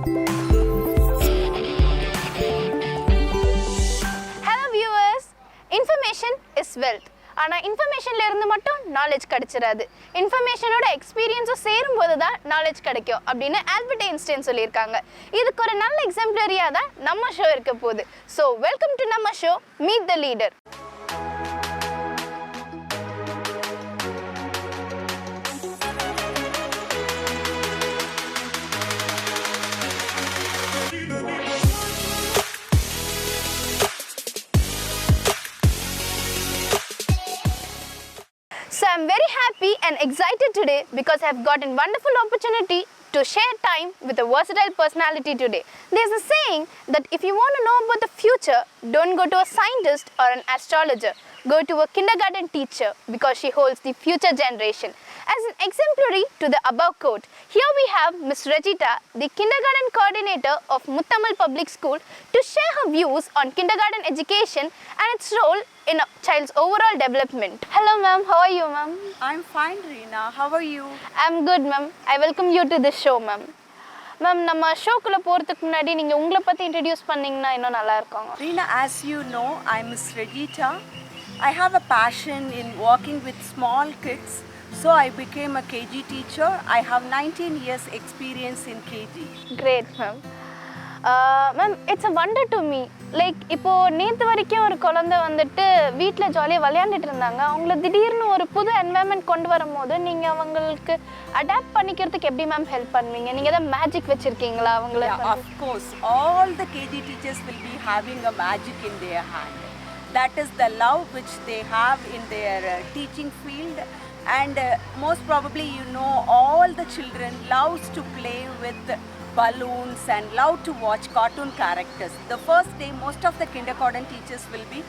Hello viewers, information is wealth. ஆனால் இன்ஃபர்மேஷன்ல இருந்து மட்டும் நாலேஜ் கிடைச்சிடாது. இன்ஃபர்மேஷனோட எக்ஸ்பீரியன்ஸும் சேரும்போது தான் நாலேஜ் கிடைக்கும் அப்படின்னு ஆல்பர்ட் ஐன்ஸ்டைன் சொல்லியிருக்காங்க. இதுக்கு ஒரு நல்ல எக்ஸாம்பிளரியாக தான் நம்ம ஷோ இருக்க போகுது. ஸோ வெல்கம் டு நம்ம show meet the leader. So I'm very happy and excited today because I have gotten wonderful opportunity to share time with a versatile personality today. There's a saying that if you want to know about the future, don't go to a scientist or an astrologer. Go to a kindergarten teacher because she holds the future generation. As an exemplary to the above quote, here we have Ms. Regita, the kindergarten coordinator of Muthamil Public School, to share her views on kindergarten education and its role in a child's overall development. Hello ma'am, how are you ma'am? I'm fine Reena, how are you? I'm good ma'am. I welcome you to this show ma'am. Ma'am, நம்ம ஷோக்குள்ள போறதுக்கு முன்னாடி நீங்க உங்களை பத்தி introduce பண்ணீங்கன்னா இன்னும் நல்லா இருக்கும். Reena, as you know, I'm Ms. Regita. I have a passion in working with small kids. So I became a KG teacher. I have 19 years experience in KG. Great ma'am. Ma'am, it's a wonder to me. Like இப்போ நேத்து வரைக்கும் ஒரு குழந்தை வந்துட்டு வீட்டில் ஜாலியாக விளையாண்டுட்டு இருந்தாங்க. அவங்கள திடீர்னு ஒரு புது என்வாயன்மெண்ட் கொண்டு வரும்போது நீங்கள் அவங்களுக்கு அடாப்ட் பண்ணிக்கிறதுக்கு எப்படி மேம் ஹெல்ப் பண்ணுவீங்க? நீங்கள் ஏதாவது மேஜிக் வச்சுருக்கீங்களா அவங்கள? Of course, all the KG teachers will be having a magic in their hand. That is the love which they have in their teaching field. And most probably you know all the children loves to play with balloons and love to watch cartoon characters. The first day most of the kindergarten teachers will be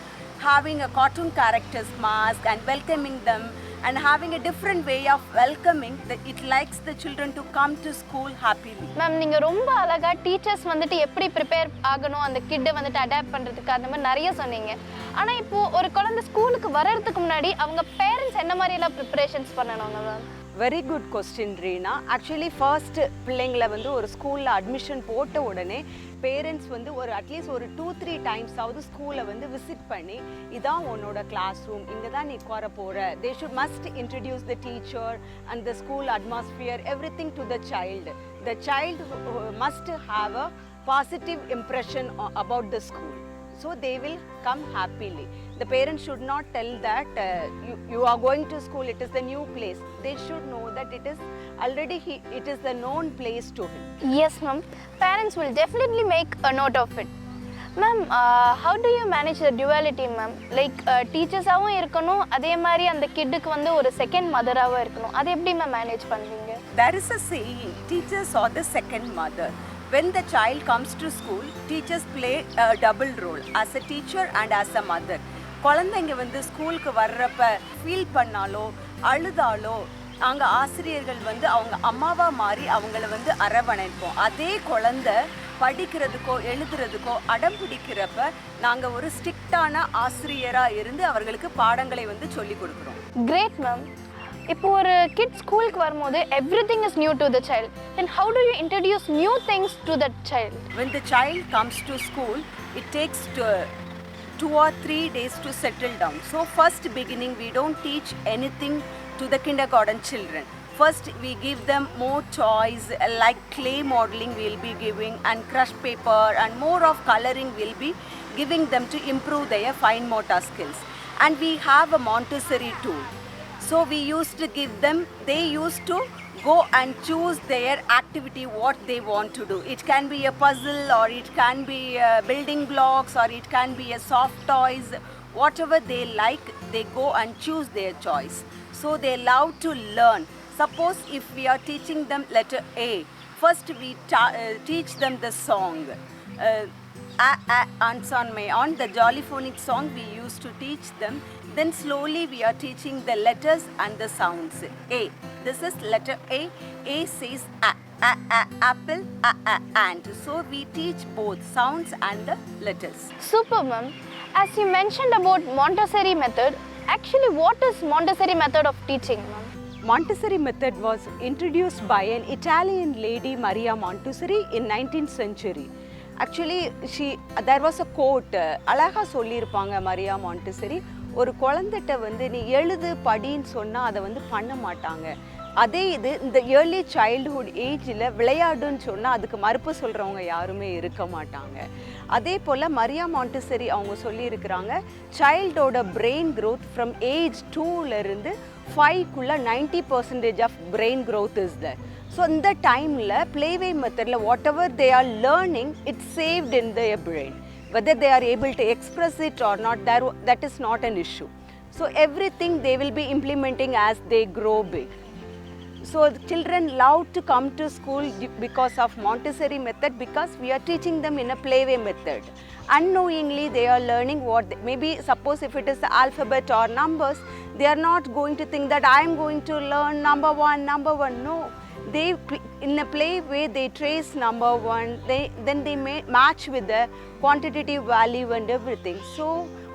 having a cartoon characters mask and welcoming them and having a different way of welcoming. It likes the children to come to school happily. Ma'am, நீங்க ரொம்ப அழகா teachers வந்துட்டு எப்படி prepare ஆகணும் அந்த கிட்ட வந்துட்டு adapt பண்றதுக்கு அந்த மாதிரி நிறைய சொன்னீங்க. ஆனா இப்போ ஒரு குழந்தை ஸ்கூலுக்கு வரதுக்கு முன்னாடி அவங்க பேரண்ட்ஸ் என்ன மாதிரி எல்லாம் ப்ரிப்பரேஷன்ஸ் பண்ணணும்ங்க ma'am? Very good question Reena. Actually first பிள்ளைங்களை வந்து ஒரு ஸ்கூலில் அட்மிஷன் போட்ட உடனே பேரண்ட்ஸ் வந்து ஒரு அட்லீஸ்ட் ஒரு 2-3 டைம்ஸாவது ஸ்கூலை வந்து விசிட் பண்ணி இதான் உன்னோட கிளாஸ் ரூம், இங்கே தான் நீ உட்கார போகிற. They should must introduce the teacher and the school atmosphere everything to the child. The child must have a positive impression about the school. So they will come happily. The parents should not tell that you are going to school, it is the new place. They should know that it is already it is the known place to him. Yes ma'am, parents will definitely make a note of it. Ma'am, how do you manage the duality ma'am? Like teachers ஆவும் இருக்கணும், அதே மாதிரி அந்த கிட்க்கு வந்து ஒரு second மதராவும் இருக்கணும். அதை எப்படி மேம் மேனேஜ் பண்ணுவீங்க? There is a saying, teachers are the second mother. When the child comes to school, teachers play a double role as a teacher and as a mother. குழந்தைங்க வந்து ஸ்கூலுக்கு வர்றப்ப ஃபீல் பண்ணாலோ அழுதாலோ அங்கே ஆசிரியர்கள் வந்து அவங்க அம்மாவா மாறி அவங்கள வந்து அரவணைப்போம். அதே குழந்தை படிக்கிறதுக்கோ எழுதுறதுக்கோ அடம் பிடிக்கிறப்ப நாங்கள் ஒரு ஸ்ட்ரிக்டான ஆசிரியராக இருந்து அவர்களுக்கு பாடங்களை வந்து சொல்லி கொடுக்குறோம். Great ma'am. இப்போ ஒரு கிட் ஸ்கூலுக்கு வரும்போது everything is new to the child, then how do you introduce new things to that child? When the child comes to school, it takes 2 or 3 days to settle down. So first beginning we don't teach anything to the kindergarten children. First we give them more toys like clay modeling we'll be giving and crush paper and more of coloring we'll be giving them to improve their fine motor skills. And we have a Montessori tool. So we used to give them, they used to go and choose their activity what they want to do. It can be a puzzle or it can be building blocks or it can be a soft toys. Whatever they like, they go and choose their choice. So they love to learn. Suppose if we are teaching them letter A, first we teach them the song. On the Jollyphonic song we used to teach them. Then slowly we are teaching the letters and the sounds. A. This is letter A. A says a. Apple, and. So we teach both sounds and the letters. Super ma'am. As you mentioned about Montessori method, actually what is Montessori method of teaching ma'am? Montessori method was introduced by an Italian lady, Maria Montessori, in 19th century. Actually, there was a quote, அழகா சொல்லியிருப்பாங்க மரியா மாண்டெசரி, ஒரு குழந்தைகிட்ட வந்து நீ எழுது படின்னு சொன்னால் அதை வந்து பண்ண மாட்டாங்க. அதே இது இந்த ஏர்லி சைல்டுஹுட் ஏஜில் விளையாடுன்னு சொன்னால் அதுக்கு மறுப்பு சொல்கிறவங்க யாருமே இருக்க மாட்டாங்க. அதே போல் மரியா மாண்டெசரி அவங்க சொல்லியிருக்கிறாங்க, சைல்டோட பிரெயின் க்ரோத் ஃப்ரம் ஏஜ் 2லேருந்து 5க்குள்ளே 90% of brain growth is there. So இந்த டைமில் ப்ளேவே மெத்தடில் whatever they are learning it's saved in their brain. Whether they are able to express it or not, that is not an issue. So everything they will be implementing as they grow big. So the children love to come to school because of Montessori method, because we are teaching them in a playway method. Unknowingly they are learning maybe suppose if it is the alphabet or numbers, they are not going to think that I am going to learn number one. No. They in a play way they trace number one, then they match with the quantitative value and everything. So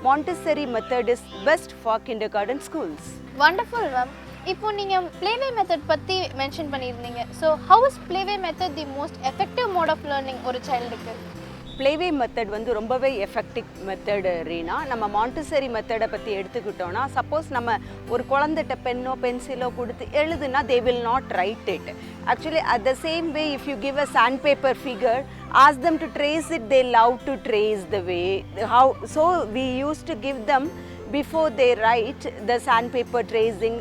Montessori method is best for kindergarten schools. Wonderful, ma'am. இப்போ நீங்கள் play way method பற்றி mention பண்ணியிருந்தீங்க. So how is play way method the most effective mode of learning ஒரு சைல்டுக்கு? Play way method வந்து ரொம்பவே effective method Reena. நம்ம மாண்டெசரி மெத்தடை பற்றி எடுத்துக்கிட்டோன்னா, சப்போஸ் நம்ம ஒரு குழந்தைகிட்ட பென்னோ பென்சிலோ கொடுத்து எழுதுனா they will not write it. Actually at the same way, if you give a sandpaper figure, ask them to trace it, they love to trace the way how. So we used to give them before they write the sandpaper tracing.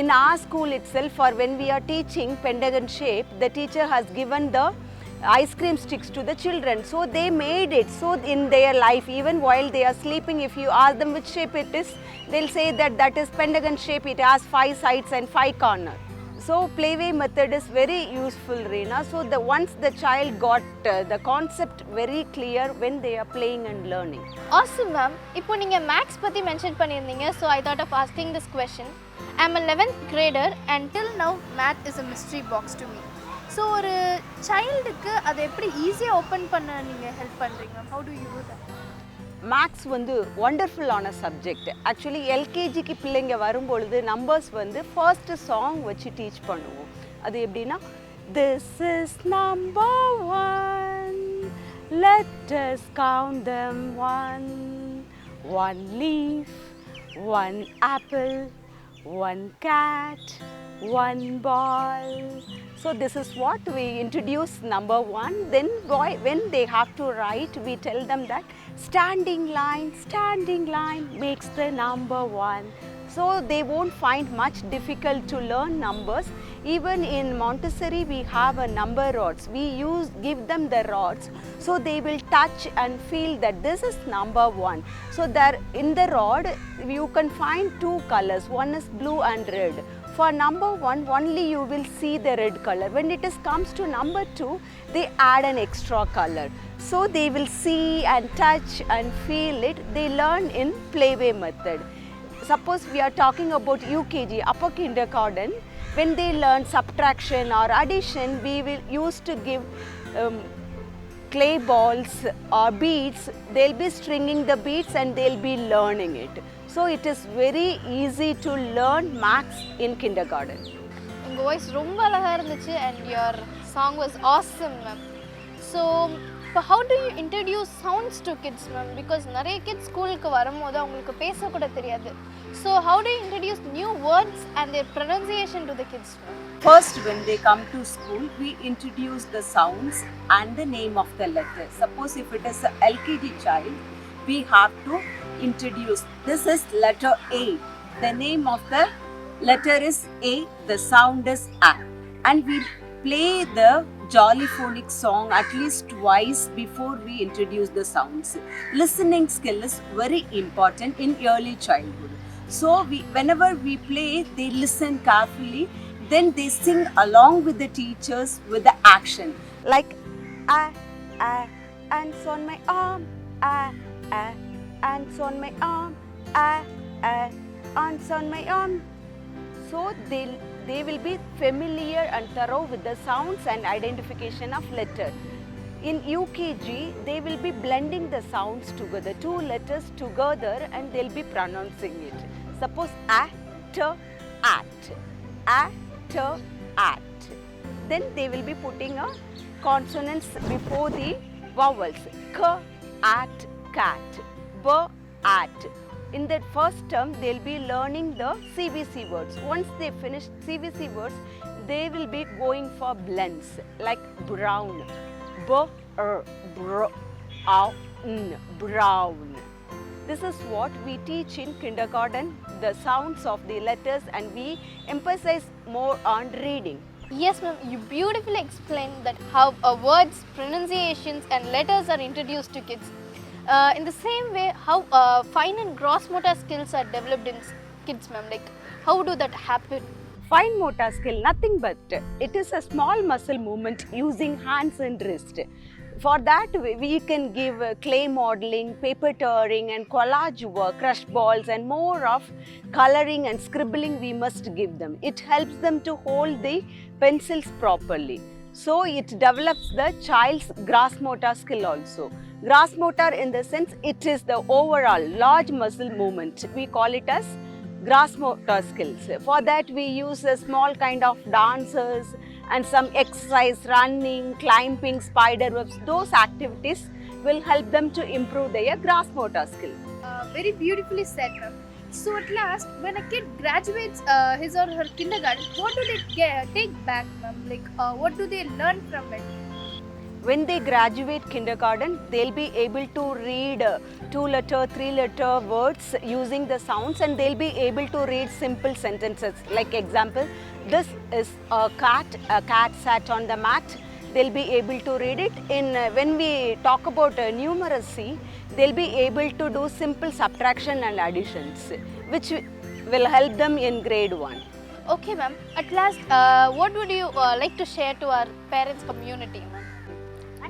In our school itself, or when we are teaching pentagon shape, the teacher has given the ice cream sticks to the children. So they made it. So in their life, even while they are sleeping, if you ask them which shape it is, they'll say that is pentagon shape. It has 5 sides and 5 corners. So playway method is very useful, Reena. So once the child got the concept very clear when they are playing and learning. Awesome, ma'am. இப்போ நீங்க maths பத்தி mention பண்ணியிருந்தீங்க. So I thought of asking this question. I'm a 11th grader and till now math is a mystery box to me. So ஒரு சைல்டுக்கு அதை எப்படி ஈஸியாக open பண்ண நீங்கள் ஹெல்ப் பண்ணுறீங்க? How do you do that? Maths வந்து ஒண்டர்ஃபுல்லான சப்ஜெக்ட். ஆக்சுவலி எல்கேஜிக்கு பிள்ளைங்க வரும்பொழுது நம்பர்ஸ் வந்து ஃபர்ஸ்ட் சாங் வச்சு டீச் பண்ணுவோம். அது எப்படின்னா, this is number 1, let us count them 1 leaf, 1 apple, 1 cat, 1 ball. So this is what we introduce number 1. Then when they have to write, we tell them that standing line makes the number 1. So they won't find much difficult to learn numbers. Even in Montessori we have a number rods. We give them the rods, so they will touch and feel that this is number 1. So there in the rod you can find 2 colors. One is blue and red. For number 1, only you will see the red color. When it comes to number 2, they add an extra color. So they will see and touch and feel it. They learn in playway method. Suppose we are talking about UKG, upper kindergarten, when they learn subtraction or addition, we will use to give clay balls or beads. They'll be stringing the beads and they'll be learning it. So it is very easy to learn maths in kindergarten. உங்கள் voice ரொம்ப அழகாக இருந்துச்சு and your song was awesome, ma'am. So how do you introduce sounds to kids, ma'am? Because நிறைய kids ஸ்கூலுக்கு வரும்போது அவங்களுக்கு பேசக்கூட தெரியாது. So how do you introduce new words and their pronunciation to the kids, ma'am? First, when they come to school, we introduce the sounds and the name of the letter. Suppose if it is an LKG child, we have to introduce, this is letter A. The name of the letter is A, the sound is A. And we play the jollyphonic song at least twice before we introduce the sounds. Listening skill is very important in early childhood. So whenever we play, they listen carefully, then they sing along with the teachers with the action. Like ants on my arm, ants on my arm, ants on my arm. So they will be familiar and thorough with the sounds and identification of letter. In UKG, they will be blending the sounds together, 2 letters together, and they'll be pronouncing it. Suppose at, at, at. Then they will be putting a consonants before the vowels. K, at, cat. B, at. In that first term, they'll be learning the cbse words. Once they finish cbse words, they will be going for blends like brown. B, br, brown. This is what we teach in kindergarten, the sounds of the letters, and we emphasize more on reading. Yes, ma'am, you beautifully explained that how words, pronunciations and letters are introduced to kids. In the same way, how fine and gross motor skills are developed in kids, ma'am. Like, how do that happen? Fine motor skill, nothing but it is a small muscle movement using hands and wrist. For that, we can give clay modeling, paper tearing and collage work, crush balls and more of coloring and scribbling we must give them. It helps them to hold the pencils properly. So it develops the child's gross motor skill also. Gross motor in the sense it is the overall large muscle movement. We call it as gross motor skills. For that we use a small kind of dancers and some exercise, running, climbing, spider webs. Those activities will help them to improve their gross motor skill. Very beautifully said, ma'am. So at last, when a kid graduates his or her kindergarten, what do they take back, ma'am? Like, what do they learn from it? When they graduate kindergarten, they'll be able to read 2-letter, 3-letter words using the sounds, and they'll be able to read simple sentences. Like example, this is a cat sat on the mat. They'll be able to read it. When we talk about numeracy, they'll be able to do simple subtraction and additions, which will help them in grade 1. Okay, ma'am. At last, what would you like to share to our parents community, ma'am?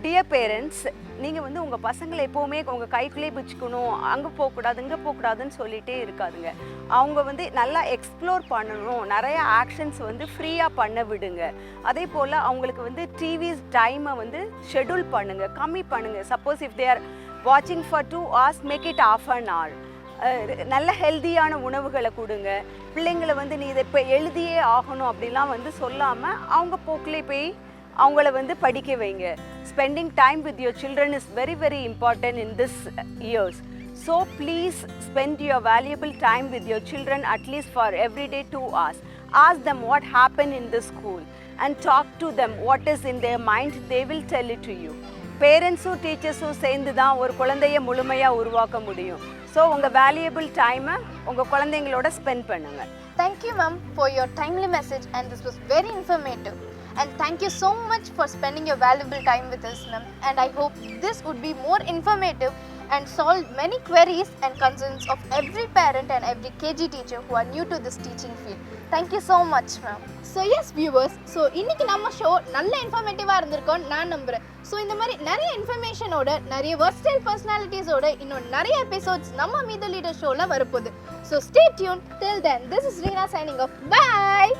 Dear parents, நீங்கள் வந்து உங்கள் பசங்களை எப்போவுமே உங்கள் கைக்குள்ளே பிடிச்சிக்கணும், அங்கே போகக்கூடாது இங்கே போகக்கூடாதுன்னு சொல்லிகிட்டே இருக்காதுங்க. அவங்க வந்து நல்லா எக்ஸ்ப்ளோர் பண்ணணும், நிறைய ஆக்ஷன்ஸ் வந்து ஃப்ரீயாக பண்ண விடுங்க. அதே போல் அவங்களுக்கு வந்து டிவி டைமை வந்து ஷெட்யூல் பண்ணுங்கள், கம்மி பண்ணுங்கள். சப்போஸ் இஃப் தே ஆர் வாட்சிங் for 2 hours, make it ½ an hour. நல்ல ஹெல்தியான உணவுகளை கொடுங்க. பிள்ளைங்களை வந்து நீ இதை இப்போ எழுதியே ஆகணும் அப்படிலாம் வந்து சொல்லாமல் அவங்க போக்கிலே போய் அவங்கள வந்து படிக்க வைங்க. Spending time with your children is very, very important in this years. So please spend your valuable time with your children at least for every day 2 hours. Ask them what happened in the school and talk to them what is in their mind. They will tell it to you. Parents-உம் teachers-உம் சேர்ந்து தான் ஒரு குழந்தையை முழுமையாக உருவாக்க முடியும். So உங்கள் valuable டைமை உங்கள் குழந்தைங்களோட ஸ்பெண்ட் பண்ணுங்க. Thank you, ma'am, for your timely message, and this was very informative. And thank you so much for spending your valuable time with us, ma'am. And I hope this would be more informative and solve many queries and concerns of every parent and every KG teacher who are new to this teaching field. Thank you so much, ma'am. So yes, viewers, so இன்னைக்கு நம்ம show நல்ல இன்ஃபர்மேட்டிவாக இருந்திருக்கோம் நான் நம்புகிறேன். So இந்த மாதிரி நிறைய இன்ஃபர்மேஷனோட, நிறைய versatile personalitiesோட இன்னும் நிறைய எபிசோட்ஸ் நம்ம மீத லீடர் ஷோவில் வரப்போகுது. So stay tuned. Till then, this is Reena signing off. Bye!